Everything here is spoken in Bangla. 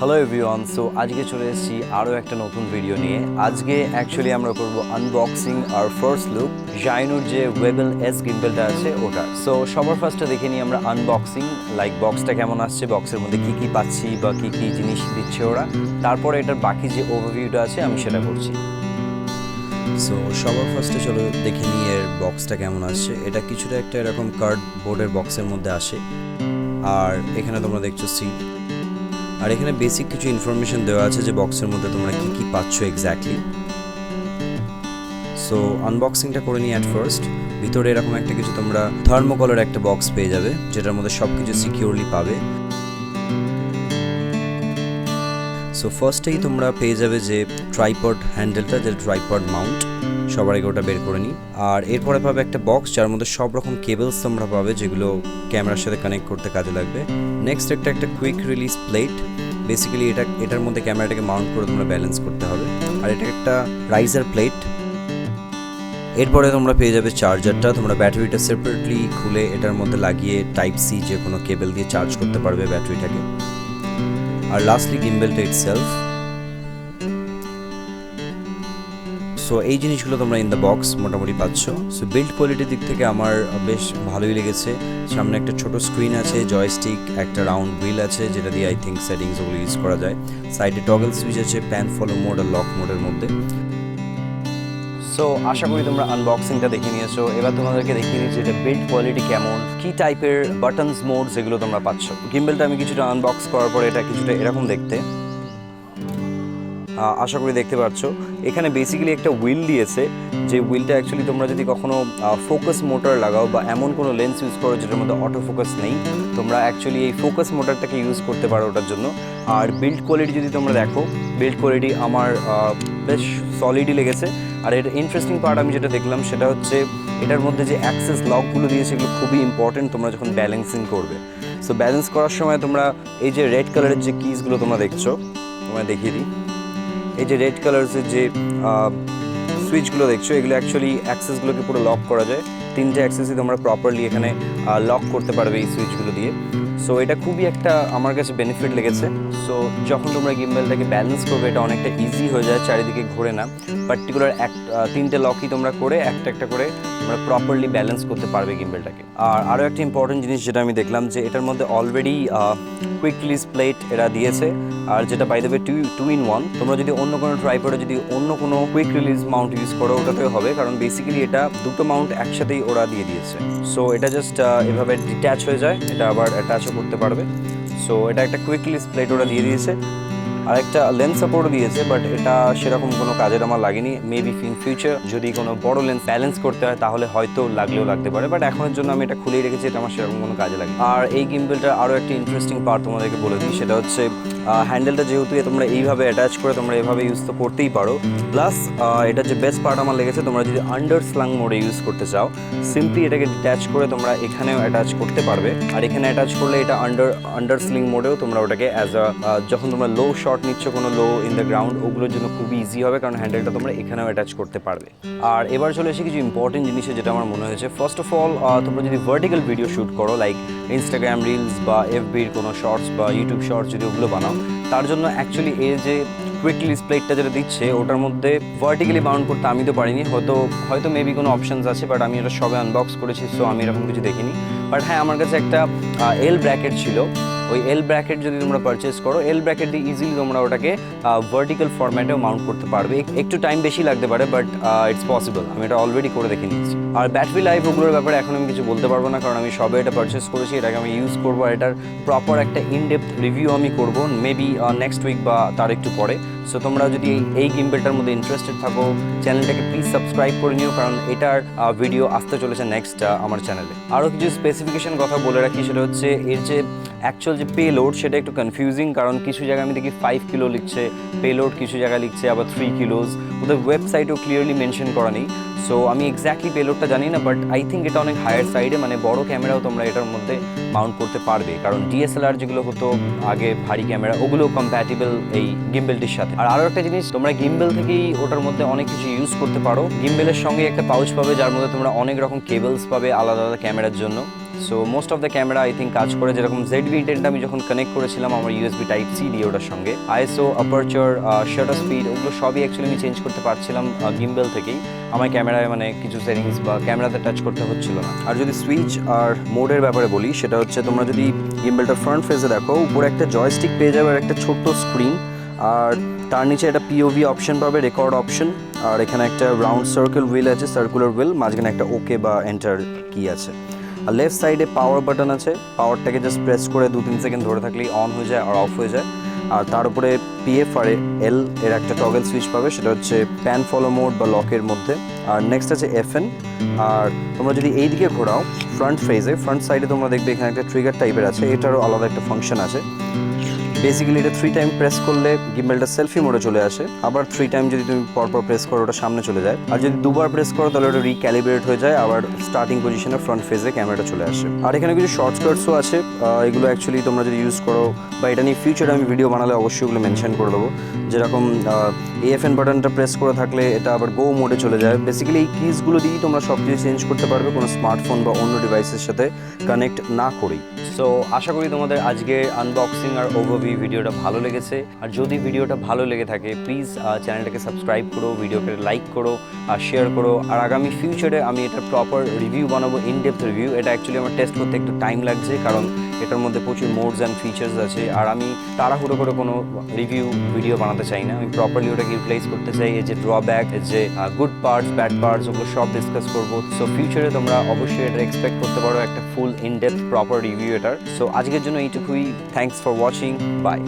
হ্যালো এভরিওয়ান, সো আজকে চলে এসেছি আরও একটা নতুন ভিডিও নিয়ে। আজকে অ্যাকচুয়ালি আমরা করব আনবক্সিং আর ফার্স্ট লুক জায়নুর যে WEEBILL-S গিম্বেলটা আছে ওটা। সো সবার ফার্স্টে দেখে নিই আমরা আনবক্সিং, লাইক বক্সটা কেমন আসছে, বক্সের মধ্যে কী কী পাচ্ছি বা কী কী জিনিস দিচ্ছে ওরা। তারপরে এটার বাকি যে ওভারভিউটা আছে আমি সেটা করছি। সো সবার ফার্স্টে চলো দেখে নিই এর বক্সটা কেমন আসছে। এটা কিছুটা একটা এরকম কার্ডবোর্ডের বক্সের মধ্যে আসে, আর এখানে তোমরা দেখছো সিল, আর এখানে বেসিক কিছু ইনফরমেশন দেওয়া আছে যে বক্সের মধ্যে তোমরা কী কী পাচ্ছ এক্স্যাক্টলি। সো আনবক্সিংটা করে নিই অ্যাট ফার্স্ট। ভিতরে এরকম একটা কিছু তোমরা থার্মোকলের একটা বক্স পেয়ে যাবে, যেটার মধ্যে সব কিছু সিকিউরলি পাবে। সো ফার্স্টেই তোমরা পেয়ে যাবে যে ট্রাইপড হ্যান্ডেলটা, যেটা ট্রাইপড মাউন্ট, সবার আগে ওটা বের করে নিই। আর এরপরে পাবে একটা বক্স যার মধ্যে সব রকম কেবলস তোমরা পাবে, যেগুলো ক্যামেরার সাথে কানেক্ট করতে কাজে লাগবে। নেক্সট একটা কুইক রিলিজ প্লেট, বেসিক্যালি এটার মধ্যে ক্যামেরাটাকে মাউন্ট করে তোমরা ব্যালেন্স করতে হবে। আর এটা একটা রাইজার প্লেট। এরপরে তোমরা পেয়ে যাবে চার্জারটা, তোমরা ব্যাটারিটা সেপারেটলি খুলে এটার মধ্যে লাগিয়ে টাইপ সি যে কোনো কেবল দিয়ে চার্জ করতে পারবে ব্যাটারিটাকে। আর লাস্টলি গিম্বেলটা ইটসেলফ। সো এই জিনিসগুলো তোমরা ইন দ্য বক্স মোটামুটি পাচ্ছ। সো বিল্ড কোয়ালিটির দিক থেকে আমার বেশ ভালোই লেগেছে। সামনে একটা ছোট স্ক্রিন আছে, জয়স্টিক, একটা রাউন্ড হুইল আছে যেটা দিয়ে আই থিঙ্ক সেটিংস ওগুলো ইউজ করা যায়। সাইডে টগল সুইচ আছে প্যান ফলো মোড আর লক মোডের মধ্যে। সো আশা করি তোমরা আনবক্সিংটা দেখে নিয়েছো। এবার তোমাদেরকে দেখিয়ে দিচ্ছি এটা বিল্ড কোয়ালিটি কেমন, কি টাইপের বাটনস মোড যেগুলো তোমরা পাচ্ছ। গিম্বেলটা আমি কিছুটা আনবক্স করার পরে এটা কিছুটা এরকম দেখতে, আশা করি দেখতে পাচ্ছ। এখানে বেসিক্যালি একটা হুইল দিয়েছে, যে হুইলটা অ্যাকচুয়ালি তোমরা যদি কখনো ফোকাস মোটর লাগাও বা এমন কোনো লেন্স ইউজ করো যেটার মধ্যে অটো ফোকাস নেই, তোমরা অ্যাকচুয়ালি এই ফোকাস মোটরটাকে ইউজ করতে পারো ওটার জন্য। আর বিল্ড কোয়ালিটি যদি তোমরা দেখো, বিল্ড কোয়ালিটি আমার বেশ সলিডই লেগেছে। আর এর ইন্টারেস্টিং পার্ট আমি যেটা দেখলাম সেটা হচ্ছে এটার মধ্যে যে অ্যাক্সেস লকগুলো দিয়েছে এগুলো খুবই ইম্পর্টেন্ট তোমরা যখন ব্যালেন্সিং করবে। সো ব্যালেন্স করার সময় তোমরা এই যে রেড কালারের যে কিসগুলো তোমরা দেখছো, তোমরা দেখিয়ে দিই, এই যে রেড কালারের যে সুইচগুলো দেখছো, এগুলো অ্যাকচুয়ালি অ্যাক্সেসগুলোকে পুরো লক করা যায়। তিনটে অ্যাক্সেসই তোমরা প্রপারলি এখানে লক করতে পারবে এই সুইচগুলো দিয়ে। সো এটা খুবই একটা আমার কাছে বেনিফিট লেগেছে। সো যখন তোমরা গিম্বেলটাকে ব্যালেন্স করবে এটা অনেকটা ইজি হয়ে যায়, চারিদিকে ঘোরে না। পার্টিকুলার তিনটে লকই তোমরা করে একটা একটা করে তোমরা প্রপারলি ব্যালেন্স করতে পারবে গিম্বেলটাকে। আর আরও একটা ইম্পর্টেন্ট জিনিস যেটা আমি দেখলাম যে এটার মধ্যে অলরেডি কুইক রিলিজ প্লেট এরা দিয়েছে, আর যেটা বাই দ্য ওয়ে 2-in-1। তোমরা যদি অন্য কোনো ট্রাইপডে যদি অন্য কোনো কুইক রিলিজ মাউন্ট ইউজ করো ওটাতেও হবে, কারণ বেসিক্যালি এটা দুটো মাউন্ট একসাথেই ওরা দিয়ে দিয়েছে। সো এটা জাস্ট এভাবে ডিট্যাচ হয়ে যায়, এটা আবার অ্যাটাচও করতে পারবে। সো এটা একটা কুইক রিলিজ প্লেট ওরা দিয়ে দিয়েছে, আর একটা লেন্স সাপোর্টও দিয়েছে, বাট এটা সেরকম কোনো কাজের আমার লাগেনি। মেবি ইন ফিউচার যদি কোনো বড় লেন্স ব্যালেন্স করতে হয় তাহলে হয়তো লাগলেও লাগতে পারে, বাট এখনের জন্য আমি এটা খুলেই রেখেছি, এটা আমার সেরকম কোনো কাজে লাগে। আর এই গিম্বেলটার আরও একটা ইন্টারেস্টিং পার্ট তোমাদেরকে বলে দিই, সেটা হচ্ছে হ্যান্ডেলটা যেহেতু তোমরা এইভাবে অ্যাটাচ করে তোমরা এভাবে ইউজ তো করতেই পারো, প্লাস এটা যে বেস্ট পার্ট আমার লেগেছে, তোমরা যদি আন্ডার স্লাং মোডে ইউজ করতে চাও সিম্পলি এটাকে ডিট্যাচ করে তোমরা এখানেও অ্যাটাচ করতে পারবে। আর এখানে অ্যাটাচ করলে এটা আন্ডার স্লিং মোডেও তোমরা ওটাকে অ্যাজ যখন তোমরা লো শট নিচ্ছ কোনো লো ইন দ্য গ্রাউন্ড ওগুলোর জন্য খুবই ইজি হবে, কারণ হ্যান্ডেলটা তোমরা এখানেও অ্যাটাচ করতে পারবে। আর এবার চলে এসে কিছু ইম্পর্টেন্ট জিনিসে যেটা আমার মনে হয়েছে। ফার্স্ট অফ অল, তোমরা যদি ভার্টিক্যাল ভিডিও শ্যুট করো লাইক ইনস্টাগ্রাম রিলস বা FBর কোনো শর্টস বা ইউটিউব শর্টস যদি ওগুলো বানাও, তার জন্য অ্যাকচুয়ালি এই যে কুইক রিলিজ প্লেটটা যেটা দিচ্ছে ওটার মধ্যে ভার্টিক্যালি মাউন্ট করতে আমি তো পারিনি, হয়তো মেবি কোনো অপশানস আছে, বাট আমি এটা সবে আনবক্স করেছি, সো আমি এরকম কিছু দেখিনি। বাট হ্যাঁ, আমার কাছে একটা এল ব্র্যাকেট ছিল। ওই এল ব্র্যাকেট যদি তোমরা পারচেস করো, এল ব্র্যাকেট দিয়ে ইজিলি তোমরা ওটাকে ভার্টিক্যাল ফরম্যাটেও মাউন্ট করতে পারবে। একটু টাইম বেশি লাগতে পারে, বাট ইটস পসিবল, আমি এটা অলরেডি করে দেখে নিয়েছি। আর ব্যাটারি লাইফ ওগুলোর ব্যাপারে এখন আমি কিছু বলতে পারবো না, কারণ আমি সবে এটা পারচেস করেছি, এটাকে আমি ইউজ করবো, আর এটার প্রপার একটা ইনডেপথ রিভিউ আমি করবো মেবি নেক্সট উইক বা তার একটু পরে। সো তোমরা যদি এই গিম্বেলটার মধ্যে ইন্টারেস্টেড থাকো, চ্যানেলটাকে প্লিজ সাবস্ক্রাইব করে নিও, কারণ এটার ভিডিও আসতে চলেছে নেক্সট আমার চ্যানেলে। আরও কিছু স্পেসিফিকেশন কথা বলে রাখি, সেটা হচ্ছে এর যে অ্যাকচুয়াল যে পেলোড সেটা একটু কনফিউজিং, কারণ কিছু জায়গায় আমি দেখি 5 কিলো লিখছে পেলোড, কিছু জায়গায় লিখছে আবার 3 কিলোজ, ওদের ওয়েবসাইটেও ক্লিয়ারলি মেনশন করা নেই। সো আমি এক্স্যাক্টলি পেলোডটা জানি না, বাট আই থিঙ্ক এটা অনেক হায়ার সাইডে, মানে বড় ক্যামেরাও তোমরা এটার মধ্যে মাউন্ট করতে পারবে, কারণ DSLR যেগুলো হতো আগে ভারী ক্যামেরা ওগুলো কম্প্যাটিবল এই গিম্বেলটির সাথে। আর আরও একটা জিনিস, তোমরা গিম্বেল থেকেই ওটার মধ্যে অনেক কিছু ইউজ করতে পারো। গিম্বেলের সঙ্গে একটা পাউচ পাবে যার মধ্যে তোমরা অনেক রকম কেবলস পাবে আলাদা আলাদা ক্যামেরার জন্য। So most of the camera I think কাজ করে, যেরকম ZV-10টা আমি যখন কানেক্ট করেছিলাম আমার USB Type-C দিয়ে ওটার সঙ্গে, ISO, আপারচার, শাটার স্পিড ওগুলো সবই অ্যাকচুয়ালি আমি চেঞ্জ করতে পারছিলাম গিম্বেল থেকেই। আমার ক্যামেরায় মানে কিছু সেটিংস বা ক্যামেরাতে টাচ করতে হচ্ছিল না। আর যদি সুইচ আর মোডের ব্যাপারে বলি, সেটা হচ্ছে তোমরা যদি গিম্বেলটা ফ্রন্ট ফেজে দেখো, উপরে একটা জয়স্টিক পেয়ে যাবে আর একটা ছোট্ট স্ক্রিন, আর তার নিচে একটা POV অপশন পাবে, রেকর্ড অপশন, আর এখানে একটা রাউন্ড সার্কেল হুইল আছে, সার্কুলার হুইল, মাঝখানে একটা ওকে বা এন্টার কি আছে। আর লেফট সাইডে পাওয়ার বাটন আছে, পাওয়ারটাকে জাস্ট প্রেস করে 2-3 সেকেন্ড ধরে থাকলেই অন হয়ে যায় আর অফ হয়ে যায়। আর তার উপরে PF আর L এর একটা টগল সুইচ পাবে, সেটা হচ্ছে প্যান ফলো মোড বা লকের মধ্যে। আর নেক্সট আছে FN। আর তোমরা যদি এই দিকে ঘোরাও ফ্রন্ট ফ্রন্ট সাইডে তোমরা দেখবে এখানে একটা ট্রিগার টাইপের আছে, এটারও আলাদা একটা ফাংশন আছে। বেসিক্যালি এটা 3 টাইম প্রেস করলে গিম্বেলটা সেলফি মোডে চলে আসে, আবার 3 টাইম যদি তুমি পরপর প্রেস করো ওটা সামনে চলে যায়, আর যদি দুবার প্রেস করো তাহলে ওটা রিক্যালিব্রেট হয়ে যায়, আবার স্টার্টিং পজিশনে ফ্রন্ট ফেজে ক্যামেরাটা চলে আসে। আর এখানে কিছু শর্টকাটসও আছে, এগুলো অ্যাকচুয়ালি তোমরা যদি ইউজ করো বা এটা নিয়ে ফিউচারে আমি ভিডিও বানালে অবশ্যই ওগুলো মেনশন করে দেবো। যেরকম AFN বাটনটা প্রেস করে থাকলে এটা আবার গো মোডে চলে যায়। বেসিক্যালি এই কিজগুলো দিয়েই তোমরা সব কিছু চেঞ্জ করতে পারবে কোনো স্মার্টফোন বা অন্য ডিভাইসের সাথে কানেক্ট না করেই। সো আশা করি তোমাদের আজকে আনবক্সিং আর ওভারভিউ ভিডিওটা ভালো লেগেছে। আর যদি ভিডিওটা ভালো লেগে থাকে প্লিজ চ্যানেলটাকে সাবস্ক্রাইব করো, ভিডিওকে লাইক করো আর শেয়ার করো। আর আগামী ফিউচারে আমি এটা প্রপার রিভিউ বানাবো, ইনডেপথ রিভিউ। এটা অ্যাকচুয়ালি আমার টেস্ট করতে একটু টাইম লাগছে, কারণ এটার মধ্যে প্রচুর মোডস অ্যান্ড ফিচার্স আছে, আর আমি তাড়াহুড়ো করে কোনো রিভিউ ভিডিও বানাতে চাই না। আমি প্রপারলি ওটাকে ইউটিলাইজ করতে চাই, এই যে ড্রব্যাক, এই যে গুড পার্টস, ব্যাড পার্টস, ওগুলো সব ডিসকাস করবো। সো ফিউচারে তোমরা অবশ্যই এটা এক্সপেক্ট করতে পারো একটা ফুল ইনডেপথ প্রপার রিভিউ এটার। সো আজকের জন্য এইটুকুই। Thanks for watching, by.